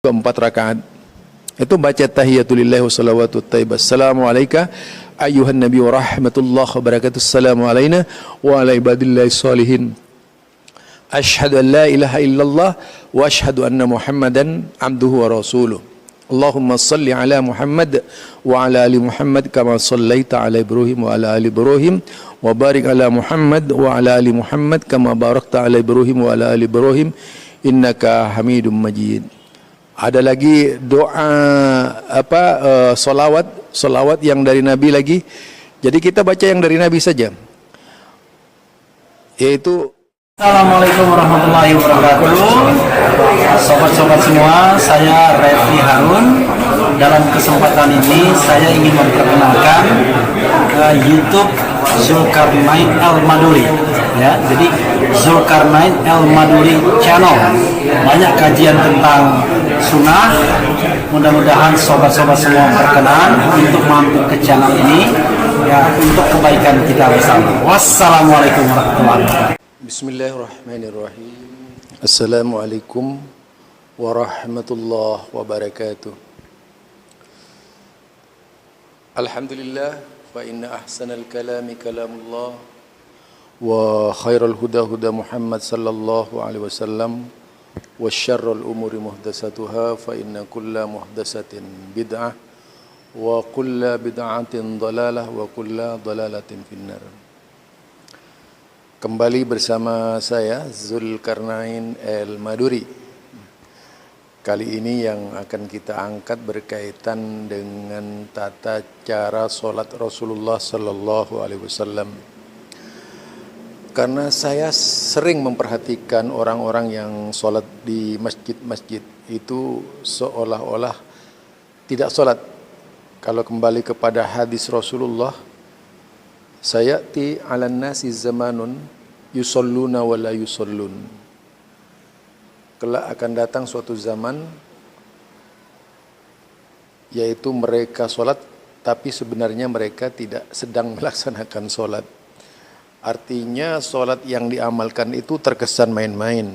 4 rakaat. Itu baca tahiyatulillah wa salawatu tayyibah. Assalamu alayka ayyuhan nabi wa rahmatullah wa barakatuh. Assalamu alayna wa ala ibadillahi salihin. Ashhadu an la ilaha illallah wa ashhadu anna Muhammadan abduhu wa rasuluh. Allahumma salli ala Muhammad wa ala ali Muhammad kama sallaita ala Ibrahim wa ala ali Ibrahim wa barik ala Muhammad wa ala ali Muhammad kama barakta ala Ibrahim wa ala ali Ibrahim innaka Hamidum Majid. Ada lagi doa solawat yang dari Nabi lagi. Jadi kita baca yang dari Nabi saja. Yaitu Assalamualaikum warahmatullahi wabarakatuh. Sobat-sobat semua, saya Refli Harun. Dalam kesempatan ini saya ingin memperkenalkan YouTube Zulkarnain Al-Maduri. Ya, jadi Zulkarnain Al-Maduri Channel. Banyak kajian tentang sunnah. Mudah-mudahan sobat-sobat semua berkenan untuk mampir ke channel ini ya, untuk kebaikan kita bersama. Wassalamualaikum warahmatullahi wabarakatuh. Bismillahirrahmanirrahim. Assalamualaikum warahmatullahi wabarakatuh. Alhamdulillah fa inna ahsanal kalami kalamullah wa khairal huda huda Muhammad sallallahu alaihi wasallam wa syarrul umuri muhdatsatuha fa inna kulla muhdatsatin bid'ah wa kulla bid'atin dhalalah wa kulla dhalalatin finnar. Kembali bersama saya Zulkarnain Al-Maduri. Kali ini yang akan kita angkat berkaitan dengan tata cara solat Rasulullah Sallallahu Alaihi Wasallam. Karena saya sering memperhatikan orang-orang yang solat di masjid-masjid itu seolah-olah tidak solat. Kalau kembali kepada hadis Rasulullah, sayati 'alan nasi zamanun yusalluna wa la yusallun. Kelak akan datang suatu zaman yaitu mereka solat tapi sebenarnya mereka tidak sedang melaksanakan solat. Artinya solat yang diamalkan itu terkesan main-main.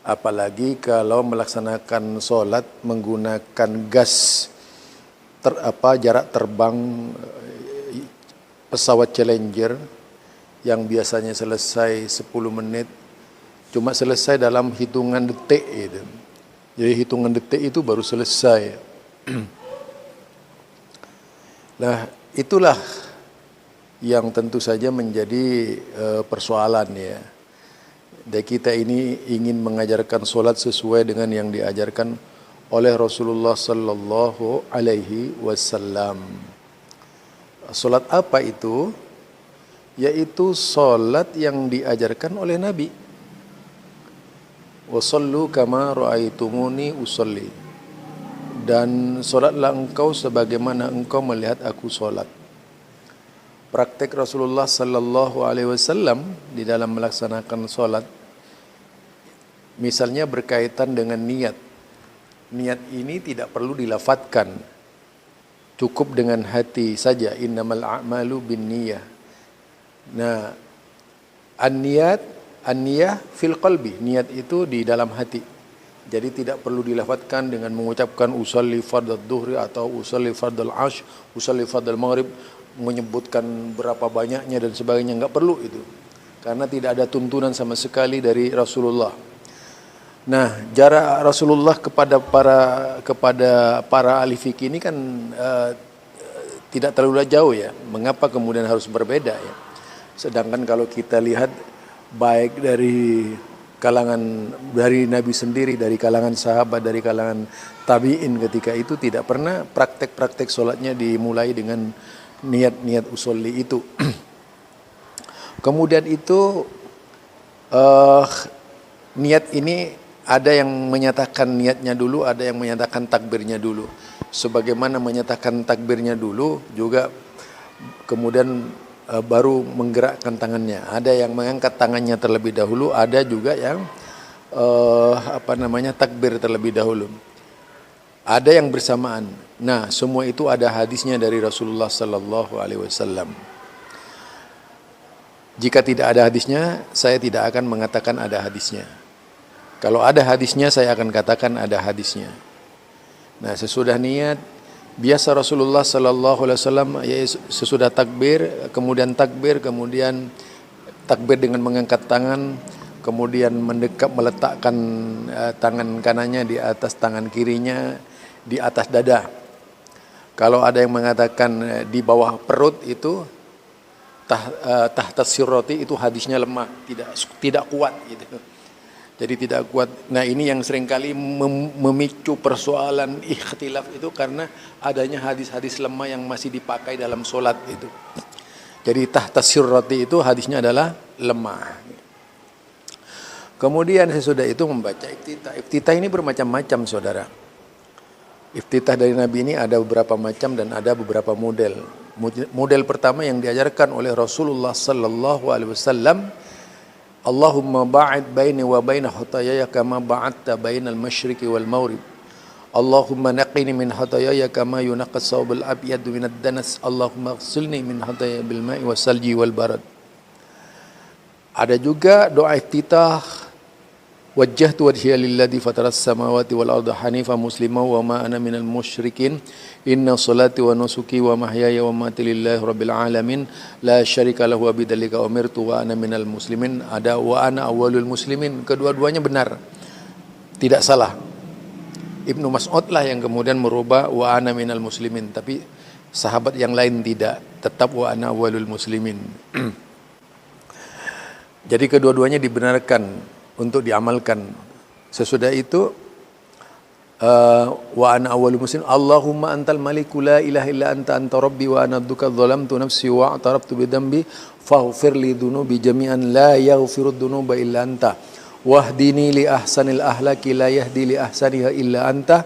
Apalagi kalau melaksanakan solat menggunakan gas jarak terbang pesawat Challenger yang biasanya selesai 10 menit cuma selesai dalam hitungan detik gitu. Jadi hitungan detik itu baru selesai. Nah, itulah yang tentu saja menjadi persoalan ya. Dan kita ini ingin mengajarkan solat sesuai dengan yang diajarkan oleh Rasulullah sallallahu alaihi wasallam. Solat apa itu? Yaitu solat yang diajarkan oleh Nabi. Wasallu kama ra'aitumuni usalli. Dan solatlah engkau sebagaimana engkau melihat aku solat. Praktek Rasulullah sallallahu alaihi wasallam di dalam melaksanakan solat, misalnya berkaitan dengan niat. Niat ini tidak perlu dilafatkan, cukup dengan hati saja. Innamal a'malu binniyah. Nah, an-niyah fil qalbi, niat itu di dalam hati. Jadi tidak perlu dilafatkan dengan mengucapkan usalli fardhu dhuhri atau usalli fardhu asy, usalli fardhu maghrib, menyebutkan berapa banyaknya dan sebagainya, enggak perlu itu. Karena tidak ada tuntunan sama sekali dari Rasulullah. Nah, jarak Rasulullah kepada para ahli fikih ini kan tidak terlalu jauh ya. Mengapa kemudian harus berbeda ya? Sedangkan kalau kita lihat baik dari Nabi sendiri, dari kalangan sahabat, dari kalangan tabi'in ketika itu tidak pernah praktek-praktek sholatnya dimulai dengan niat-niat usolli itu. Kemudian itu niat ini ada yang menyatakan niatnya dulu, ada yang menyatakan takbirnya dulu. Sebagaimana menyatakan takbirnya dulu juga kemudian baru menggerakkan tangannya. Ada yang mengangkat tangannya terlebih dahulu, ada juga yang takbir terlebih dahulu. Ada yang bersamaan. Nah, semua itu ada hadisnya dari Rasulullah sallallahu alaihi wasallam. Jika tidak ada hadisnya, saya tidak akan mengatakan ada hadisnya. Kalau ada hadisnya saya akan katakan ada hadisnya. Nah, sesudah niat biasa Rasulullah sallallahu alaihi wasallam ya sesudah takbir, kemudian takbir dengan mengangkat tangan, kemudian meletakkan tangan kanannya di atas tangan kirinya di atas dada. Kalau ada yang mengatakan di bawah perut itu tahta sirrati, itu hadisnya lemah, tidak kuat gitu. Jadi tidak kuat. Nah, ini yang seringkali memicu persoalan ikhtilaf itu karena adanya hadis-hadis lemah yang masih dipakai dalam solat itu. Jadi tahta sirrati itu hadisnya adalah lemah. Kemudian sesudah itu membaca iftitah. Iftitah ini bermacam-macam, saudara. Iftitah dari Nabi ini ada beberapa macam dan ada beberapa model. Model pertama yang diajarkan oleh Rasulullah sallallahu alaihi wasallam, Allahumma ba'id baini wa baina khataayaya kama ba'adta bainal masyriqi wal maghrib. Allahumma naqqini min khataayaya kama yunaqqas thawbul abyad minad danas. Allahumma ighsilni min khataayaya bil ma'i was salji wal barad. Ada juga doa iftitah, wajjahtu wajhiya lilladzi fataras samawati wal arda hanifan musliman wa ma ana minal musyrikin. Inna salati wa nusuki wa mahyaya wa mamati lillahi rabbil alamin la syarika lahu wa bidzalika umirtu wa ana minal muslimin. Ada wa ana awwalul muslimin. Kedua-duanya benar, tidak salah. Ibnu Mas'ud lah yang kemudian merubah wa ana minal muslimin, tapi sahabat yang lain tidak, tetap wa ana awwalul muslimin. Jadi kedua-duanya dibenarkan untuk diamalkan. Sesudah itu wa ana awwalul muslimin. Allahumma antal maliku la ilaha illa anta rabbi wa ana abduka dzalamtu nafsi wa a'taraftu bi dhanbi faghfir li dhunubi jami'an la yaghfiru dhunuba illa anta wahdini li ahsanil ahlaki la yahdi li ahsaniha illa anta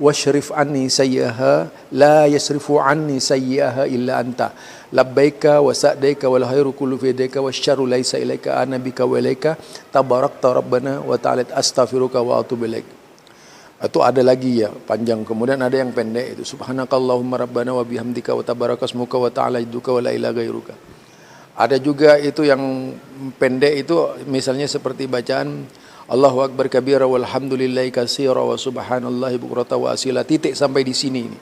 washrif anni sayyi'aha la yasrifu anni sayyi'aha illa anta labbaika wa sa'daika wal khairu kullu fi yadika wasyarru laisa ilaika ana bika wa ilaika tabarakta rabbana wa ta'ala astaghfiruka wa atubu ilaik. Itu ada lagi ya panjang, kemudian ada yang pendek itu subhanakallahumma rabbana wa bihamdika wa tabarakasmuka wa ta'ala jadduka wa la ilaha ghairuka. Ada juga itu yang pendek itu misalnya seperti bacaan Allahu akbar kabira walhamdulillahi katsira wa subhanallahi bukrata wa asila, titik sampai di sini ini.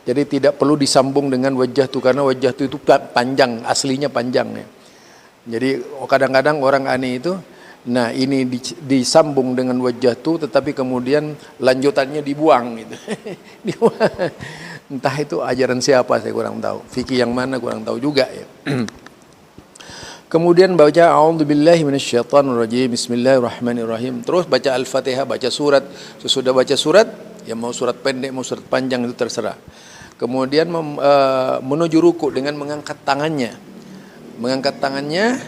Jadi tidak perlu disambung dengan wajah tu, karena wajah tu itu panjang, aslinya panjang ya. Jadi kadang-kadang orang aneh itu, nah ini disambung dengan wajah tu, tetapi kemudian lanjutannya dibuang gitu. Dibuang. Entah itu ajaran siapa saya kurang tahu, fikih yang mana kurang tahu juga ya. Kemudian baca a'udzubillahi minasyaitonirrajim, bismillahirrahmanirrahim. Terus baca Al-Fatihah, baca surat. Sesudah baca surat, ya mau surat pendek mau surat panjang itu terserah. Kemudian menuju ruku dengan mengangkat tangannya. Mengangkat tangannya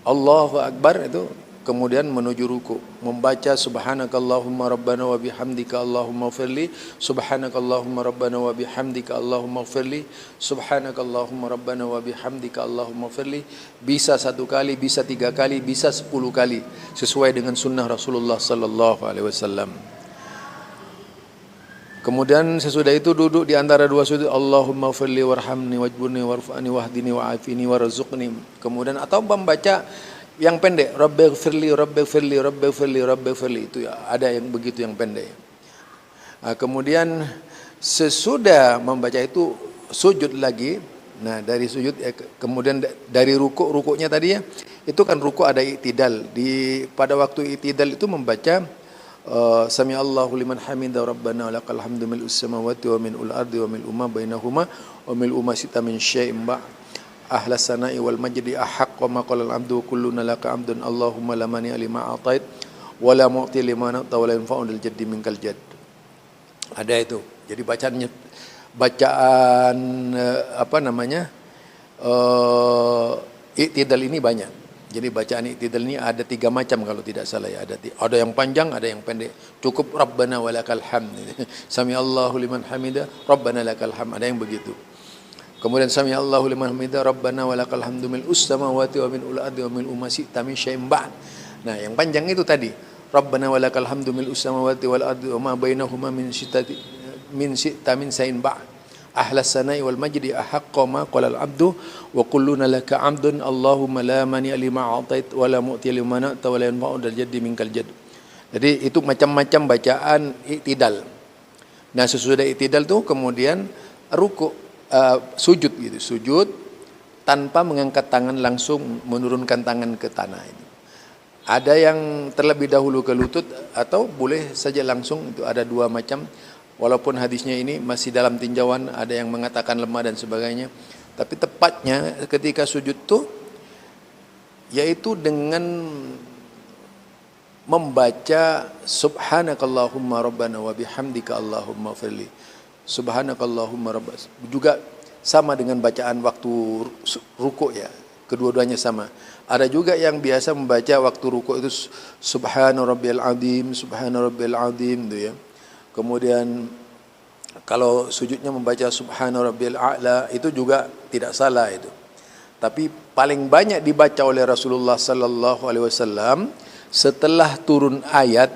Allahu Akbar itu, kemudian menuju ruku, membaca subhanakallahumma rabbana wa bihamdika Allahumma ighfirli, subhanakallahumma rabbana wa bihamdika Allahumma ighfirli, subhanakallahumma rabbana wa bihamdika Allahumma ighfirli. Bisa 1 kali, bisa 3 kali, bisa 10 kali, sesuai dengan sunnah Rasulullah sallallahu alaihi wasallam. Kemudian sesudah itu duduk di antara dua sujud, Allahumma ighfirli warhamni wajburni warfa'ni wahdini wa'afini warzuqni. Kemudian atau membaca yang pendek, Rabbighfirli, Rabbighfirli, Rabbighfirli, Rabbighfirli, itu ya, ada yang begitu yang pendek. Nah, kemudian sesudah membaca itu sujud lagi. Nah, dari sujud kemudian dari rukuknya tadi ya, itu kan rukuk ada i'tidal. Pada waktu i'tidal itu membaca Sami Allahu liman hamida rabbana walakal hamdu mil'us samawati wa mil'ul ardi wa mil'u ma bainahuma wa mil'u ma syi'ta min syai'in ba' ahlas sana'i wal majdi ahaqqa ma qala al-'abdu kulluna laka 'abdun Allahumma la mani' lima a'tait wa la mu'ti lima na'ta wa la yanfa'u dzal jaddi minkal jadd. Ada itu. Jadi bacaan apa namanya? I'tidal ini banyak. Jadi bacaan i'tidal ini ada 3 macam kalau tidak salah ya. Ada yang panjang, ada yang pendek. Cukup Rabbana walakal hamd. Sami Allahu liman hamida, Rabbana lakal hamd. Ada yang begitu. Kemudian Sami Allahu liman hamida, Rabbana walakal hamdu mil'us samawati wa mil'ul ardi wa mil'u ma syi'ta min syai'in ba'd. Nah, yang panjang itu tadi. Rabbana walakal hamdu mil'us samawati wal ardi wa ma bainahuma min syi'ta min syai'in ba'd. Ahlas sana'i wal majdi ahaqqa ma qala al-'abdu wa kulluna laka 'abdun Allahumma la mani' lima a'tait wa la mu'ti lima na'ta wa la yanfa'u dzal jaddi minkal jadd. Jadi itu macam-macam bacaan i'tidal. Nah sesudah i'tidal tuh kemudian ruku, sujud gitu, sujud tanpa mengangkat tangan, langsung menurunkan tangan ke tanah ini. Ada yang terlebih dahulu ke lutut atau boleh saja langsung, itu ada dua macam. Walaupun hadisnya ini masih dalam tinjauan, ada yang mengatakan lemah dan sebagainya. Tapi tepatnya ketika sujud tuh yaitu dengan membaca subhanakallahumma rabbana wa bihamdika allahumma firli. Subhanakallahumma rabbana. Juga sama dengan bacaan waktu ruku ya. Kedua-duanya sama. Ada juga yang biasa membaca waktu ruku itu subhana rabbiyal azim, subhana rabbiyal azim itu ya. Kemudian kalau sujudnya membaca subhana rabbiyal a'la itu juga tidak salah itu. Tapi paling banyak dibaca oleh Rasulullah sallallahu alaihi wasallam setelah turun ayat,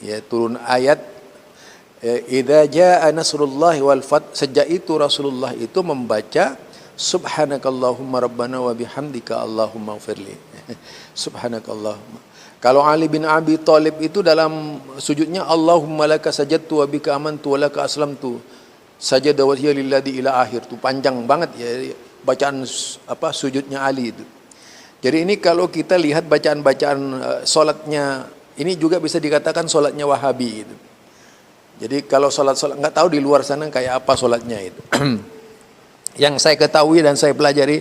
ya turun ayat idza jaa nasrullahi wal fath, sejak itu Rasulullah itu membaca subhanakallahumma rabbana wa bihamdika allahumma ighfirli. Subhanakallahumma. Kalau Ali bin Abi Thalib itu dalam sujudnya Allahumma laka sajadtu wa bika amantu wa laka aslamtu sajada wajhiya lilladzi ila akhir, itu panjang banget ya bacaan sujudnya Ali itu. Jadi ini kalau kita lihat bacaan-bacaan solatnya, ini juga bisa dikatakan solatnya Wahabi itu. Jadi kalau solat nggak tahu di luar sana kayak apa solatnya itu. Yang saya ketahui dan saya pelajari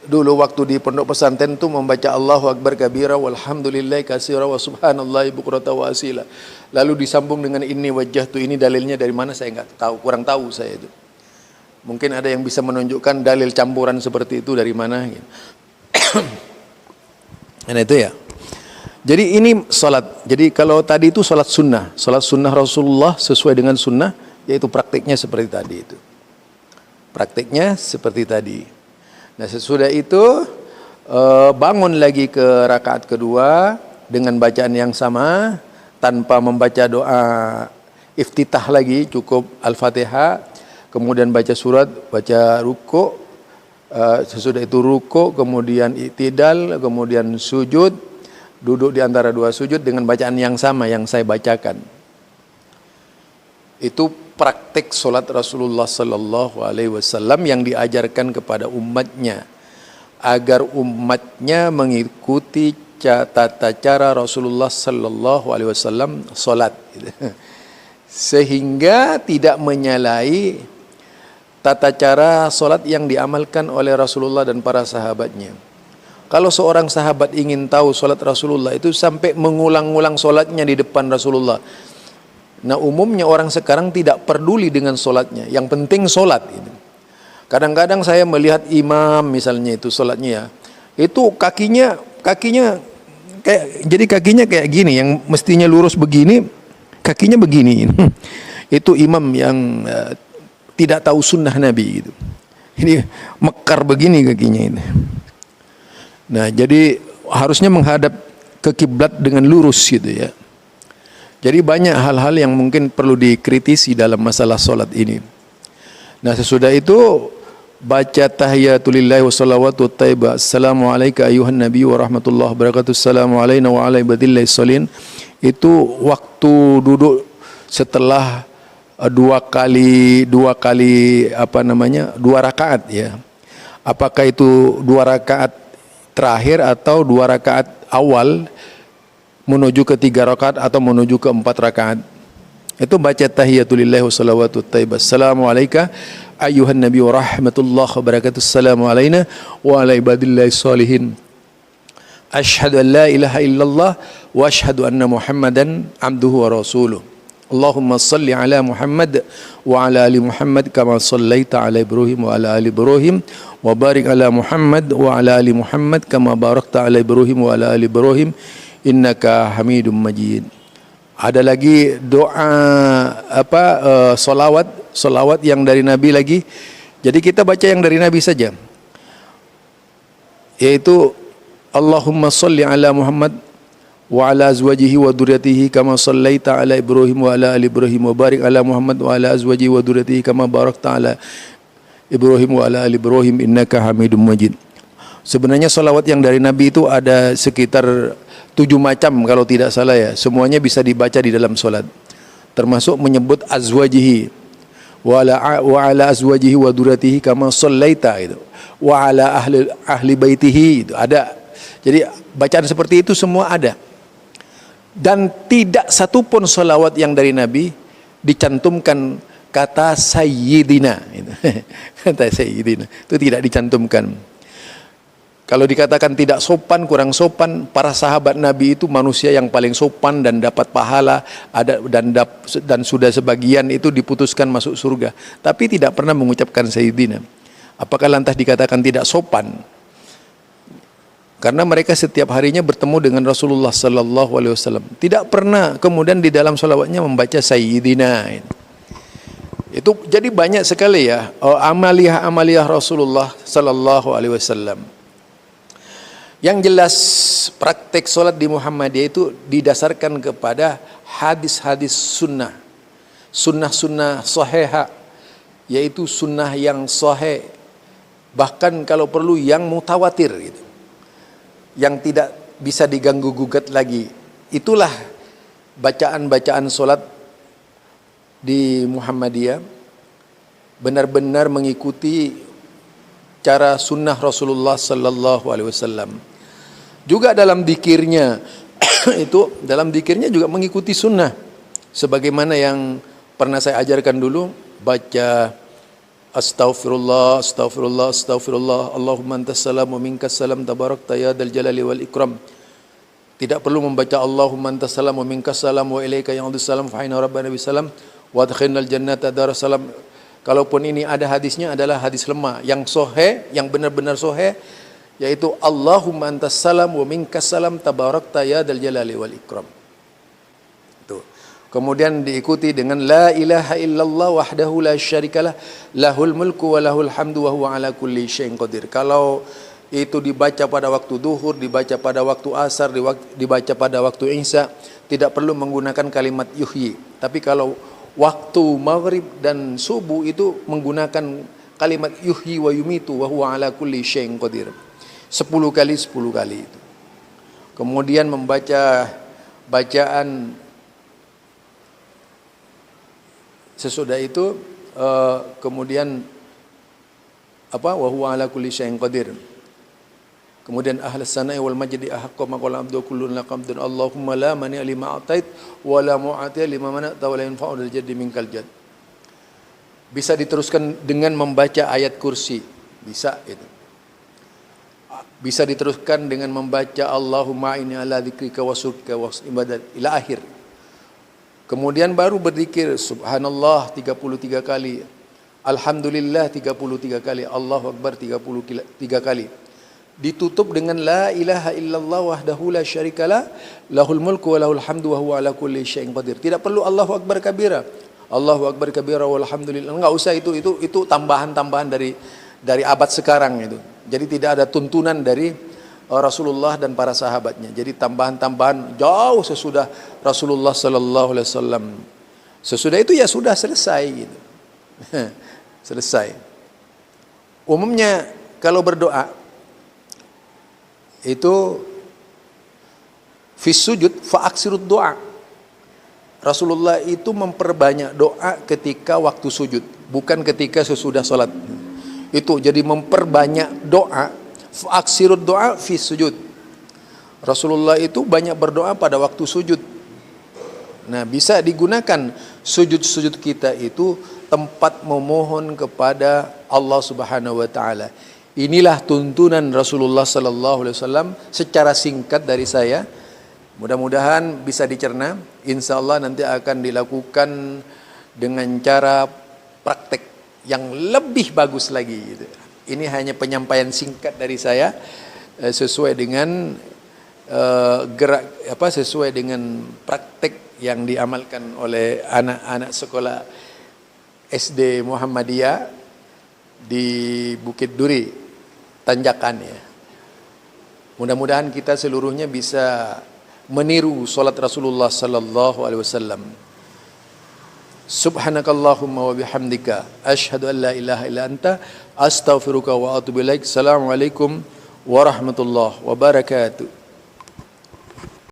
dulu waktu di pondok pesantren itu membaca Allahu Akbar kabira walhamdulillahi katsira wa subhanallahi bukrata wa asila. Lalu disambung dengan ini wajah tuh, ini dalilnya dari mana saya nggak tahu, kurang tahu saya itu. Mungkin ada yang bisa menunjukkan dalil campuran seperti itu dari mana gitu. Nah itu ya. Jadi ini salat. Jadi kalau tadi itu salat sunnah Rasulullah sesuai dengan sunnah, yaitu praktiknya seperti tadi itu. Praktiknya seperti tadi. Nah sesudah itu bangun lagi ke rakaat kedua dengan bacaan yang sama tanpa membaca doa iftitah lagi, cukup Al-Fatihah, kemudian baca surat, baca ruku. Sesudah itu ruku, kemudian i'tidal, kemudian sujud, duduk di antara dua sujud dengan bacaan yang sama yang saya bacakan. Itu praktik solat Rasulullah sallallahu alaihi wasallam yang diajarkan kepada umatnya agar umatnya mengikuti tata cara Rasulullah sallallahu alaihi wasallam solat, sehingga tidak menyalahi tata cara solat yang diamalkan oleh Rasulullah dan para sahabatnya. Kalau seorang sahabat ingin tahu solat Rasulullah itu sampai mengulang-ulang solatnya di depan Rasulullah. Nah umumnya orang sekarang tidak peduli dengan solatnya, yang penting solat. Kadang-kadang saya melihat imam misalnya itu solatnya ya, itu kakinya kayak gini, yang mestinya lurus begini, kakinya begini. Itu imam yang tidak tahu sunnah Nabi gitu. Ini mekar begini kakinya ini. Nah, jadi harusnya menghadap ke kiblat dengan lurus gitu ya. Jadi banyak hal-hal yang mungkin perlu dikritisi dalam masalah solat ini. Nah, sesudah itu baca tahiyatulillahi wa salawatu thayyibah. Assalamualaikum ayuhan nabi wa rahmatullahi wa barakatuh. Assalamu alayna wa ala ibadillahi sholin. Itu waktu duduk setelah dua kali dua rakaat ya. Apakah itu dua rakaat terakhir atau dua rakaat awal menuju ke 3 rakaat atau menuju ke 4 rakaat? Itu baca tahiyatulillahi wa salawatu thayyibah. Assalamualaikum ayuhan nabi wa rahmatullahi wa barakatuh. Assalamu alayna wa ala ibadillahi sholihin. Asyhadu an la ilaha illallah wa asyhadu anna Muhammadan abduhu wa rasuluh. Allahumma salli ala Muhammad wa ala ali Muhammad kama sallaita ala Ibrahim wa ala ali Ibrahim wa barik ala Muhammad wa ala ali Muhammad kama barakta ala Ibrahim wa ala ali Ibrahim innaka Hamidum Majid. Ada lagi doa solawat yang dari Nabi lagi. Jadi kita baca yang dari Nabi saja, yaitu Allahumma salli ala Muhammad wa ala azwajihi wa dzurriyyatihi kama shallaita ala Ibrahim wa ala ali Ibrahim wa barik ala Muhammad wa ala azwajihi wa dzurriyyatihi kama barakta ala Ibrahim wa ala ali Ibrahim innaka Hamidum Majid. Sebenarnya salawat yang dari Nabi itu ada sekitar 7 macam kalau tidak salah ya. Semuanya bisa dibaca di dalam solat. Termasuk menyebut azwajihi wa ala azwajihi wa duratihi kama sallaita itu. Wa ala ahli baitihi itu ada. Jadi bacaan seperti itu semua ada. Dan tidak satupun salawat yang dari Nabi dicantumkan kata sayyidina. Kata sayyidina itu tidak dicantumkan. Kalau dikatakan tidak sopan, kurang sopan, para sahabat Nabi itu manusia yang paling sopan dan dapat pahala, ada dan sudah sebagian itu diputuskan masuk surga. Tapi tidak pernah mengucapkan sayyidina. Apakah lantas dikatakan tidak sopan? Karena mereka setiap harinya bertemu dengan Rasulullah sallallahu alaihi wasallam. Tidak pernah kemudian di dalam salawatnya membaca sayyidina. Itu jadi banyak sekali ya amaliyah Rasulullah sallallahu alaihi wasallam. Yang jelas praktek solat di Muhammadiyah itu didasarkan kepada hadis-hadis sunnah. Sunnah-sunnah sahihah, yaitu sunnah yang sahih. Bahkan kalau perlu yang mutawatir gitu. Yang tidak bisa diganggu gugat lagi. Itulah bacaan-bacaan solat di Muhammadiyah. Benar-benar mengikuti cara sunnah Rasulullah sallallahu alaihi wasallam. Juga dalam zikirnya itu dalam zikirnya juga mengikuti sunnah. Sebagaimana yang pernah saya ajarkan dulu, baca astaghfirullah, astaghfirullah, astaghfirullah, Allahumma antas salam wa minkas salam tabarakta ya dzal jalali wal ikram. Tidak perlu membaca Allahumma antas salam wa minkas salam wa ilaika ya'udus salam fa inna rabbana bisalam wa adkhilnal jannata darussalam. Kalaupun ini ada hadisnya adalah hadis lemah. Yang sahih, yang benar-benar sahih, yaitu Allahumma antas salam wa minkas salam tabarakta ya dzal jalali wal ikram. Itu. Kemudian diikuti dengan la ilaha illallah wahdahu la syarikalah lahul mulku wa lahul hamdu wa huwa ala kulli syai'in qadir. Kalau itu dibaca pada waktu duhur, dibaca pada waktu asar, dibaca pada waktu isya, tidak perlu menggunakan kalimat yuhyi. Tapi kalau waktu maghrib dan subuh itu menggunakan kalimat yuhyi wa yumitu wa huwa ala kulli syai'in qadir. 10 kali itu. Kemudian membaca bacaan sesudah itu kemudian wa huwa ala kulli syai'in qadir. Kemudian ahlus sana'i wal majdi ahqqu ma qala abdu kullun laqamdun Allahumma la mani' lima atait wa la mu'ati lima mana'ta wa la yanfa'u dzal jaddi minkal jadd. Bisa diteruskan dengan membaca ayat kursi, bisa itu. Bisa diteruskan dengan membaca Allahumma inni ala dzikrika wa syukrika wa ibadat ila akhir. Kemudian baru berzikir subhanallah 33 kali, alhamdulillah 33 kali, Allahu akbar 33 kali. Ditutup dengan la ilaha illallah wahdahu la syarikalah lahul mulku wa lahul hamdu wa huwa ala kulli syai'in qadir. Tidak perlu Allahu akbar kabira. Allahu akbar kabira walhamdulillah. Enggak usah itu tambahan-tambahan dari abad sekarang itu. Jadi tidak ada tuntunan dari Rasulullah dan para sahabatnya. Jadi tambahan-tambahan jauh sesudah Rasulullah sallallahu alaihi wasallam. Sesudah itu ya sudah selesai gitu. Selesai. Umumnya kalau berdoa itu fis sujud fa aksirud doa. Rasulullah itu memperbanyak doa ketika waktu sujud, bukan ketika sesudah salat. Itu jadi memperbanyak doa, fa aksirud doa fis sujud. Rasulullah itu banyak berdoa pada waktu sujud. Nah, bisa digunakan sujud-sujud kita itu tempat memohon kepada Allah Subhanahu wa taala. Inilah tuntunan Rasulullah sallallahu alaihi wasallam secara singkat dari saya. Mudah-mudahan bisa dicerna. Insyaallah nanti akan dilakukan dengan cara praktek yang lebih bagus lagi gitu. Ini hanya penyampaian singkat dari saya sesuai dengan sesuai dengan praktek yang diamalkan oleh anak-anak sekolah SD Muhammadiyah di Bukit Duri, Tanjakan ya. Mudah-mudahan kita seluruhnya bisa meniru salat Rasulullah sallallahu alaihi wasallam. Subhanakallahumma wa bihamdika asyhadu an la ilaha illa anta astaghfiruka wa atubu ilaik. Assalamualaikum warahmatullahi wabarakatuh.